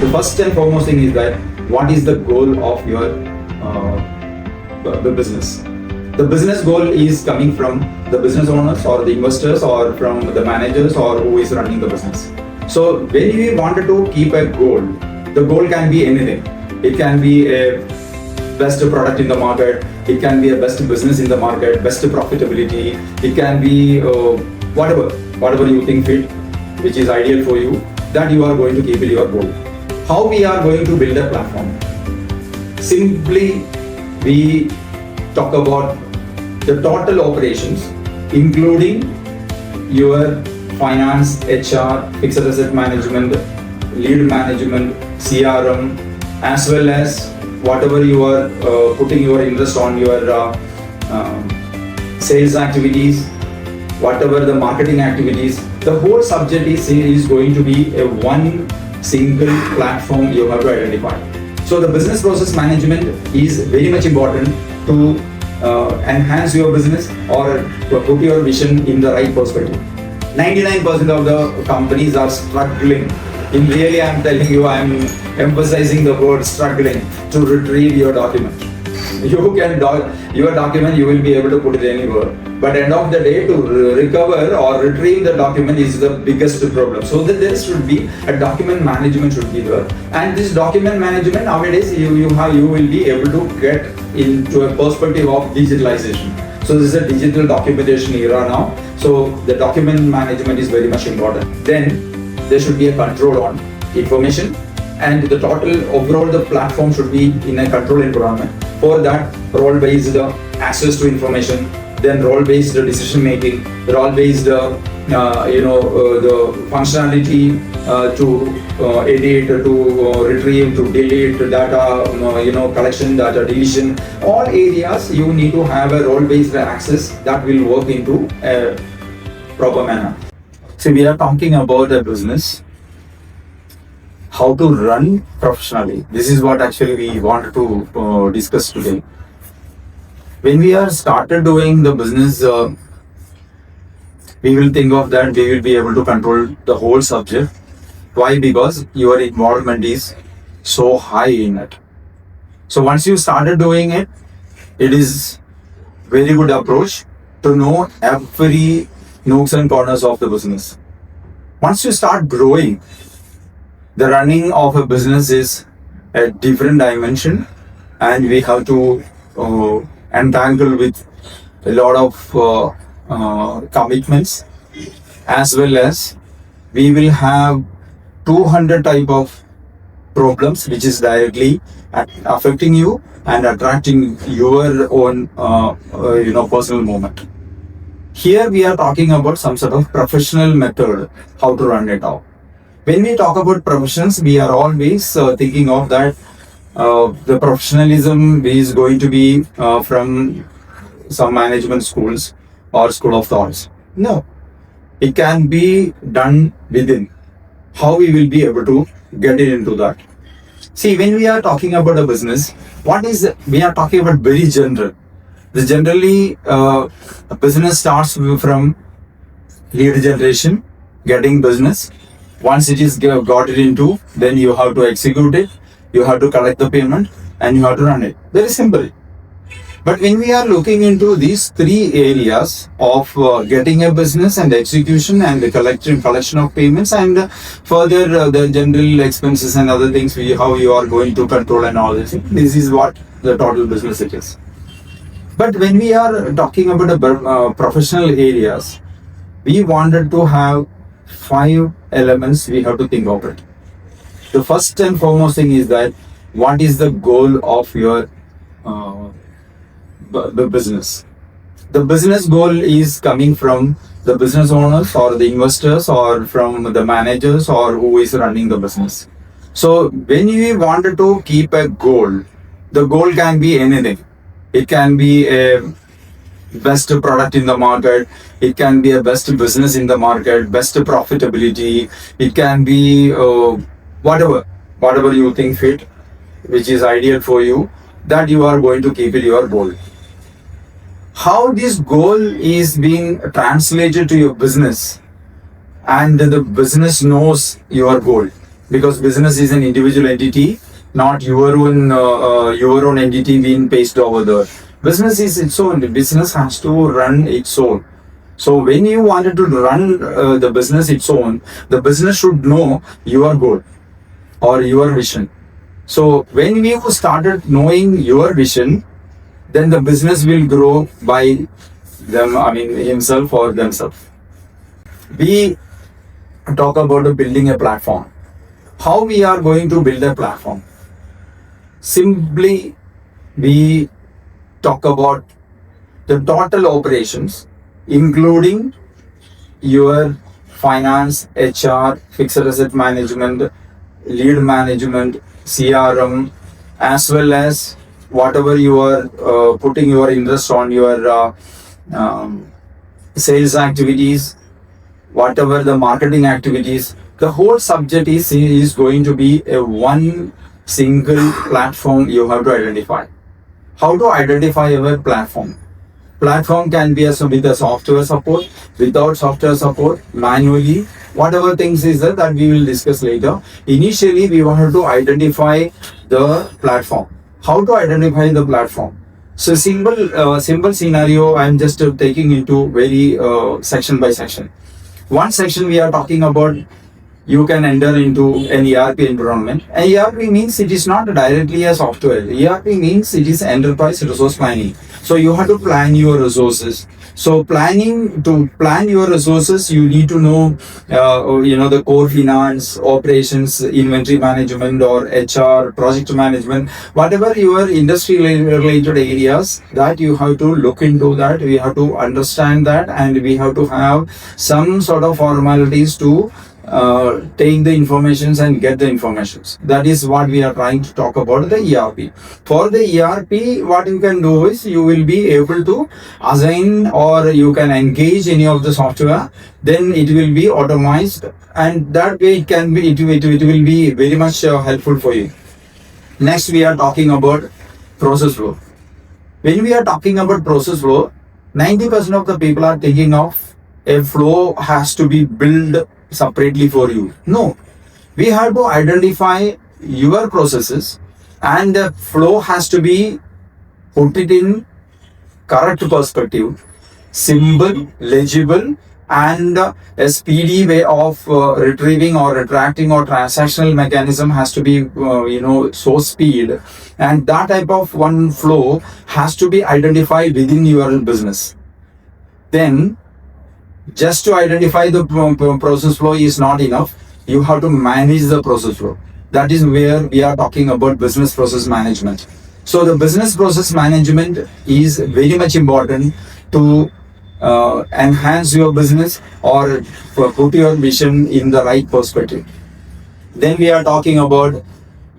The first and foremost thing is that what is the goal of your the business? The business goal is coming from the business owners or the investors or from the managers or who is running the business. So when we wanted to keep a goal, the goal can be anything. It can be a best product in the market, it can be a best business in the market, best profitability, it can be whatever you think fit, which is ideal for you, that you are going to keep it your goal. How we are going to build a platform? Simply, we talk about the total operations, including your finance, HR, fixed asset management, lead management, CRM, as well as whatever you are putting your interest on your sales activities, whatever the marketing activities, the whole subject is going to be a one single platform you have to identify. So the business process management is very much important to enhance your business or to put your vision in the right perspective. 99% of the companies are struggling. In really, I'm telling you, I'm emphasizing the word struggling to retrieve your document. You can your document, you will be able to put it anywhere. But end of the day, to recover or retrieve the document is the biggest problem. So that there should be a document management should be there. And this document management nowadays, you will be able to get into a perspective of digitalization. So this is a digital documentation era now. So the document management is very much important. Then there should be a control on information, and the total overall the platform should be in a control environment. For that, role-based access to information, then role-based decision making, role-based the functionality to edit, to retrieve, to delete data, collection, data deletion. All areas you need to have a role-based access that will work into a proper manner. So we are talking about a business, how to run professionally. This is what actually we wanted to discuss today. When we are started doing the business, we will think of that we will be able to control the whole subject. Why? Because your involvement is so high in it. So once you started doing it, it is very good approach to know every nooks and corners of the business. Once you start growing, the running of a business is a different dimension, and we have to entangle with a lot of commitments, as well as we will have 200 type of problems which is directly affecting you and attracting your own personal moment. Here we are talking about some sort of professional method how to run it out. When we talk about professions, we are always thinking of that the professionalism is going to be from some management schools or school of thoughts. No, it can be done within. How we will be able to get it into that? See, when we are talking about a business, we are talking about very general. Generally, a business starts from lead generation, getting business. Once it is got it into, then you have to execute it, you have to collect the payment, and you have to run it. Very simple. But when we are looking into these three areas of getting a business and execution and the collection of payments, and further the general expenses and other things, how you are going to control and all this, this is what the total business it is. But when we are talking about the professional areas, we wanted to have 5 elements we have to think of it. The first and foremost thing is that what is the goal of your the business? The business goal is coming from the business owners or the investors or from the managers or who is running the business. So when you wanted to keep a goal, the goal can be anything. It can be a best product in the market, it can be a best business in the market, best profitability, it can be whatever you think fit, which is ideal for you, that you are going to keep it your goal. How this goal is being translated to your business and the business knows your goal. because business is an individual entity, not your own entity being pasted over there. Business is its own. Business has to run its own. So when you wanted to run the business its own, the business should know your goal or your vision. So when you started knowing your vision, then the business will grow by them, himself or themselves. We talk about building a platform. How we are going to build a platform? Simply, we talk about the total operations, including your finance, HR, fixed asset management, lead management, CRM, as well as whatever you are putting your interest on, your sales activities, whatever the marketing activities. The whole subject is going to be a one single platform you have to identify. How to identify your platform? Platform can be with a software support, without software support, manually, whatever things is that we will discuss later. Initially, we wanted to identify the platform. How to identify the platform? So simple scenario, I'm just taking into very section by section. One section we are talking about, you can enter into an ERP environment. An ERP means it is not directly a software. ERP means it is enterprise resource planning. So you have to plan your resources. So to plan your resources, you need to know, the core finance, operations, inventory management, or HR, project management, whatever your industry related areas that you have to look into that. We have to understand that, and we have to have some sort of formalities to take the informations and get the informations. That is what we are trying to talk about the ERP. For the ERP, what you can do is you will be able to assign or you can engage any of the software. Then it will be automized, and that way it will be very much helpful for you. Next, we are talking about process flow. When we are talking about process flow, 90% of the people are thinking of a flow has to be built separately for you. No, we have to identify your processes, and the flow has to be put it in correct perspective, simple, legible, and a speedy way of retrieving or retracting or transactional mechanism has to be so speed, and that type of one flow has to be identified within your business. Then just to identify the process flow is not enough. You have to manage the process flow. That is where we are talking about business process management. So the business process management is very much important to enhance your business or put your vision in the right perspective. Then we are talking about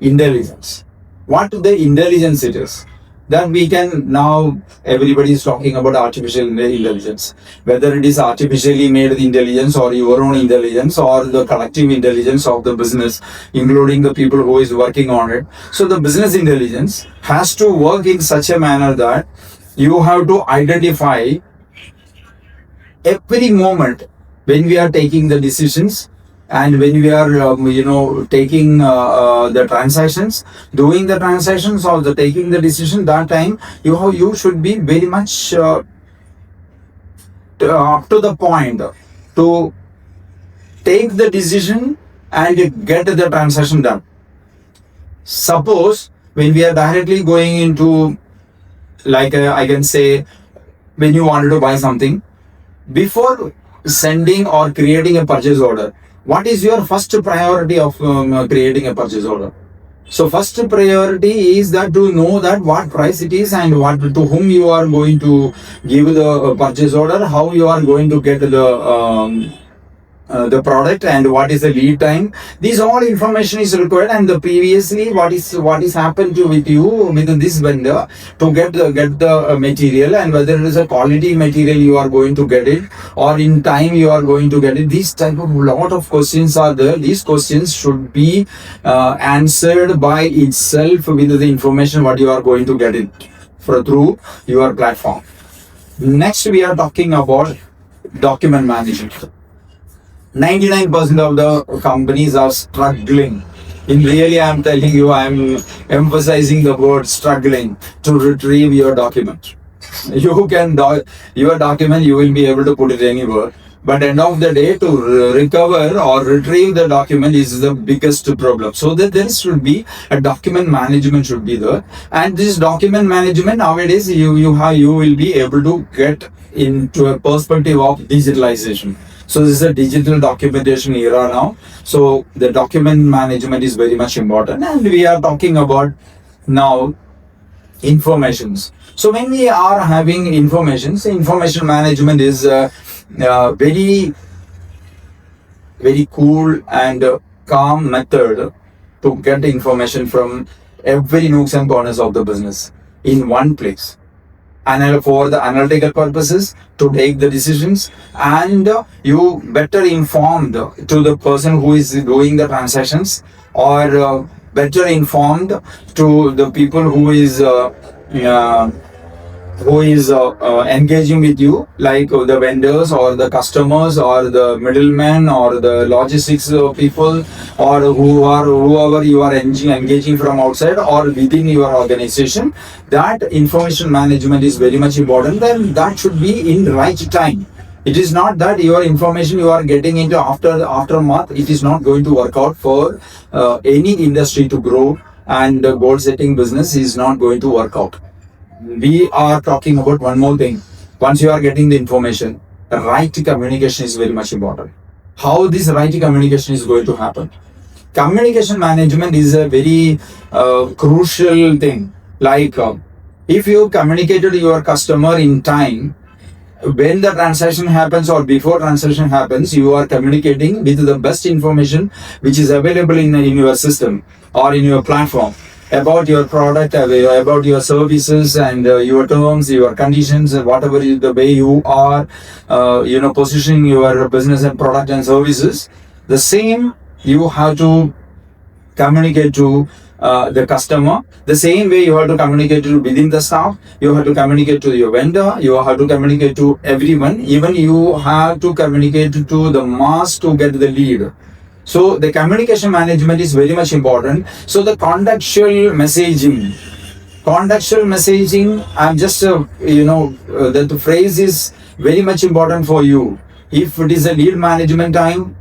intelligence. What the intelligence it is? That we can now, everybody is talking about artificial intelligence, whether it is artificially made intelligence or your own intelligence or the collective intelligence of the business, including the people who is working on it. So the business intelligence has to work in such a manner that you have to identify every moment when we are taking the decisions, and when we are taking the transactions, doing the transactions or the taking the decision, that time you should be very much up to the point to take the decision and get the transaction done. Suppose when we are directly going into, like I can say, when you wanted to buy something, before sending or creating a purchase order, what is your first priority of creating a purchase order? So first priority is that to know that what price it is and to whom you are going to give the purchase order, how you are going to get the product, and what is the lead time. These all information is required, and previously what is happened with you with this vendor to get the material, and whether it is a quality material you are going to get it or in time you are going to get it. These type of lot of questions are there. These questions should be answered by itself with the information what you are going to get it through your platform. Next, we are talking about document management. 99% of the companies are struggling In really, I'm telling you, I'm emphasizing the word struggling to retrieve your document. You can your document, you will be able to put it anywhere. But end of the day, to recover or retrieve the document is the biggest problem. So that there should be a document management should be there, and this document management nowadays you will be able to get into a perspective of digitalization. So this is a digital documentation era now. So the document management is very much important, and we are talking about now informations. So when we are having informations, information management is very very cool and calm method to get information from every nooks and corners of the business in one place, and for the analytical purposes to take the decisions, and you better informed to the person who is doing the transactions, or better informed to the people who is engaging with you, like the vendors or the customers or the middlemen or the logistics people, or whoever you are engaging from outside or within your organization. That information management is very much important. Then that should be in right time. It is not that your information you are getting into aftermath. It is not going to work out for any industry to grow, and goal setting business is not going to work out. We are talking about one more thing. Once you are getting the information, the right communication is very much important. How this right communication is going to happen? Communication management is a very crucial thing. Like if you communicated to your customer in time, when the transaction happens or before transaction happens, you are communicating with the best information which is available in your system or in your platform about your product, about your services, and your terms, your conditions, and whatever is the way you are, positioning your business and product and services. The same you have to communicate to the customer. The same way you have to communicate to within the staff, you have to communicate to your vendor, you have to communicate to everyone. Even you have to communicate to the mass to get the lead. So the communication management is very much important. So the contextual messaging, I'm just that the phrase is very much important for you. If it is a lead management time,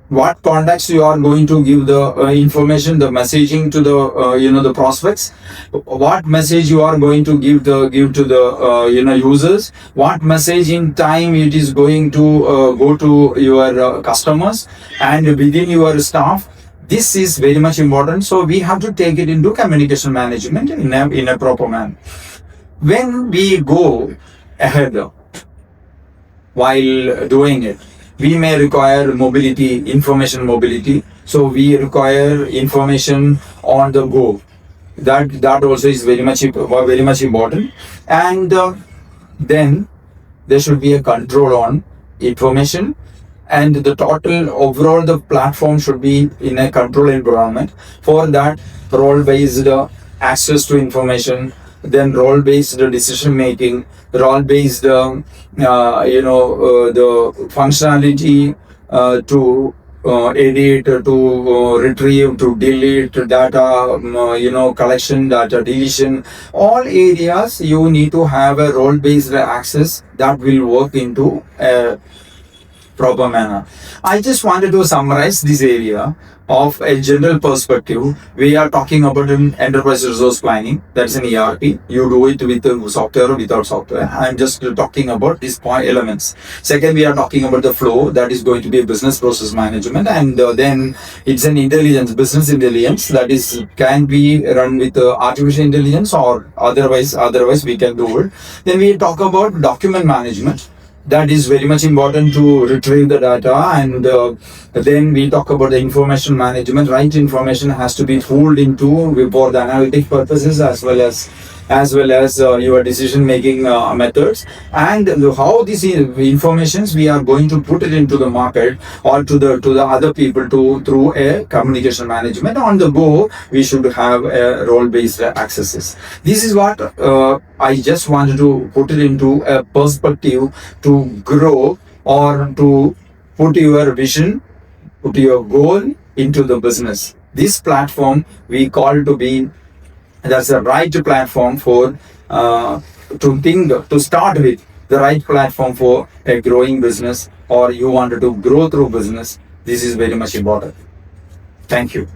what context you are going to give the information, the messaging to the the prospects, what message you are going to give to the users, what message in time it is going to go to your customers and within your staff. This is very much important. So we have to take it into communication management in a proper manner. When we go ahead while doing it, we may require mobility, information mobility. So we require information on the go. That also is very much important. And then there should be a control on information, and the total overall the platform should be in a control environment. For that, role-based access to information, then role-based decision making, role-based the functionality to edit, to retrieve, to delete data, collection, data deletion. All areas you need to have a role-based access that will work into a proper manner. I just wanted to summarize this area of a general perspective. We are talking about an enterprise resource planning. That's an ERP. You do it with software or without software. I'm just talking about these point elements. Second, we are talking about the flow. That is going to be a business process management, and then it's an business intelligence that is can be run with artificial intelligence, or otherwise we can do it. Then we talk about document management. That is very much important to retrieve the data, and then we talk about the information management. Right information has to be pulled into for the analytic purposes, as well as your decision making methods, and how these informations we are going to put it into the market or to the other people through a communication management. On the go, we should have a role based accesses. This is what I just wanted to put it into a perspective to grow, or to put your vision, put your goal into the business. this platform we call to be, that's the right platform for to start with, the right platform for a growing business, or you wanted to grow through business. This is very much important. Thank you.